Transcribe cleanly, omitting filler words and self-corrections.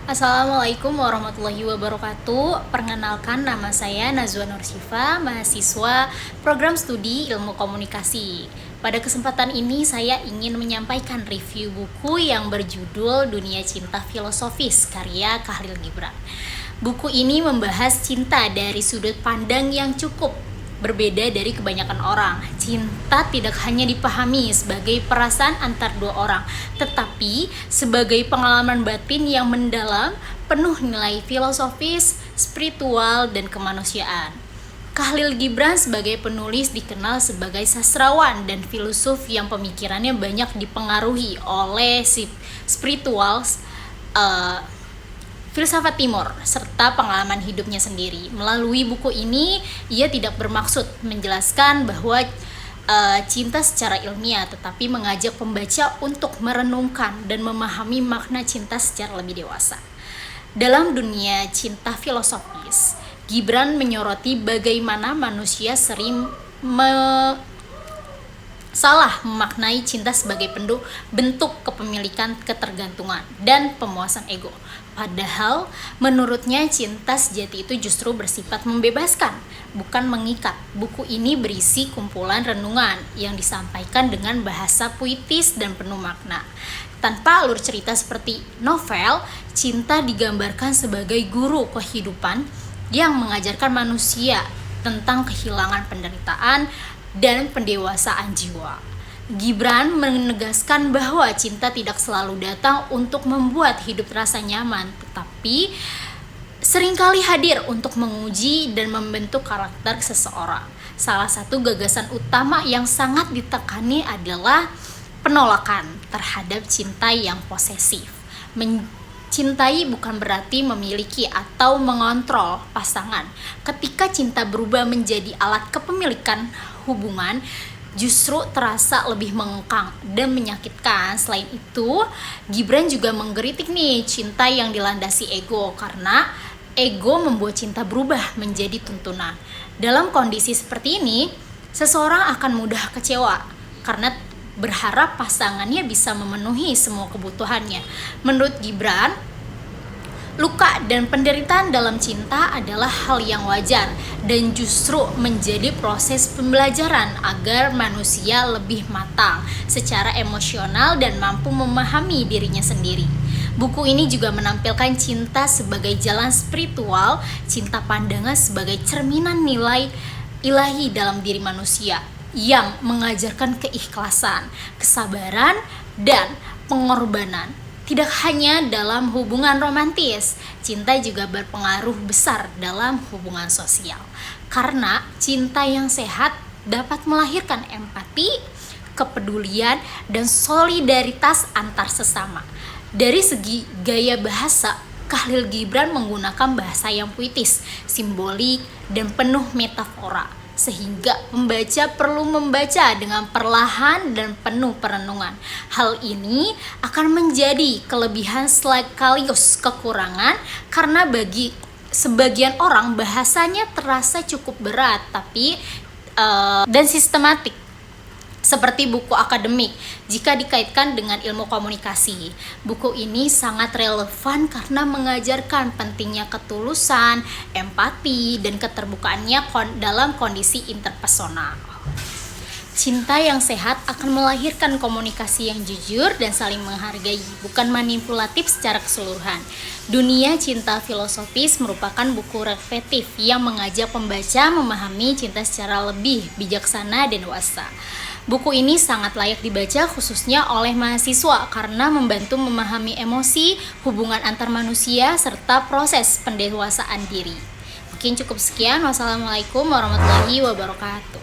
Assalamualaikum warahmatullahi wabarakatuh. Perkenalkan, nama saya Nazwa Nursyifa, mahasiswa program studi ilmu komunikasi. Pada kesempatan ini saya ingin menyampaikan review buku yang berjudul Dunia Cinta Filosofis karya Khalil Gibran. Buku ini membahas cinta dari sudut pandang yang cukup berbeda dari kebanyakan orang. Cinta tidak hanya dipahami sebagai perasaan antar dua orang, tetapi sebagai pengalaman batin yang mendalam, penuh nilai filosofis, spiritual, dan kemanusiaan. Khalil Gibran sebagai penulis dikenal sebagai sastrawan dan filosof yang pemikirannya banyak dipengaruhi oleh spiritual, filsafat timur, serta pengalaman hidupnya sendiri. Melalui buku ini, ia tidak bermaksud menjelaskan bahwa cinta secara ilmiah, tetapi mengajak pembaca untuk merenungkan dan memahami makna cinta secara lebih dewasa. Dalam dunia cinta filosofis, Gibran menyoroti bagaimana manusia sering salah memaknai cinta sebagai bentuk kepemilikan, ketergantungan, dan pemuasan ego. Padahal menurutnya cinta sejati itu justru bersifat membebaskan, bukan mengikat. Buku ini berisi kumpulan renungan yang disampaikan dengan bahasa puitis dan penuh makna. Tanpa alur cerita seperti novel, cinta digambarkan sebagai guru kehidupan yang mengajarkan manusia tentang kehilangan penderitaan dan pendewasaan jiwa. Gibran menegaskan bahwa cinta tidak selalu datang untuk membuat hidup terasa nyaman, tetapi seringkali hadir untuk menguji dan membentuk karakter seseorang. Salah satu gagasan utama yang sangat ditekani adalah penolakan terhadap cinta yang posesif. Mencintai bukan berarti memiliki atau mengontrol pasangan. Ketika cinta berubah menjadi alat kepemilikan hubungan, justru terasa lebih mengekang dan menyakitkan. Selain itu, Gibran juga mengkritik cinta yang dilandasi ego, karena ego membuat cinta berubah menjadi tuntunan. Dalam kondisi seperti ini, seseorang akan mudah kecewa karena berharap pasangannya bisa memenuhi semua kebutuhannya. Menurut Gibran, luka dan penderitaan dalam cinta adalah hal yang wajar dan justru menjadi proses pembelajaran agar manusia lebih matang secara emosional dan mampu memahami dirinya sendiri. Buku ini juga menampilkan cinta sebagai jalan spiritual, cinta pandangan sebagai cerminan nilai ilahi dalam diri manusia yang mengajarkan keikhlasan, kesabaran, dan pengorbanan. Tidak hanya dalam hubungan romantis, cinta juga berpengaruh besar dalam hubungan sosial. Karena cinta yang sehat dapat melahirkan empati, kepedulian, dan solidaritas antar sesama. Dari segi gaya bahasa, Khalil Gibran menggunakan bahasa yang puitis, simbolik, dan penuh metafora, sehingga pembaca perlu membaca dengan perlahan dan penuh perenungan. Hal ini akan menjadi kelebihan sekaligus kekurangan, karena bagi sebagian orang bahasanya terasa cukup berat dan sistematik, seperti buku akademik. Jika dikaitkan dengan ilmu komunikasi, buku ini sangat relevan karena mengajarkan pentingnya ketulusan, empati, dan keterbukaannya dalam kondisi interpersonal. Cinta yang sehat akan melahirkan komunikasi yang jujur dan saling menghargai, bukan manipulatif secara keseluruhan. Dunia Cinta Filosofis merupakan buku reflektif yang mengajak pembaca memahami cinta secara lebih bijaksana dan dewasa. Buku ini sangat layak dibaca khususnya oleh mahasiswa karena membantu memahami emosi, hubungan antar manusia, serta proses pendewasaan diri. Mungkin cukup sekian. Wassalamualaikum warahmatullahi wabarakatuh.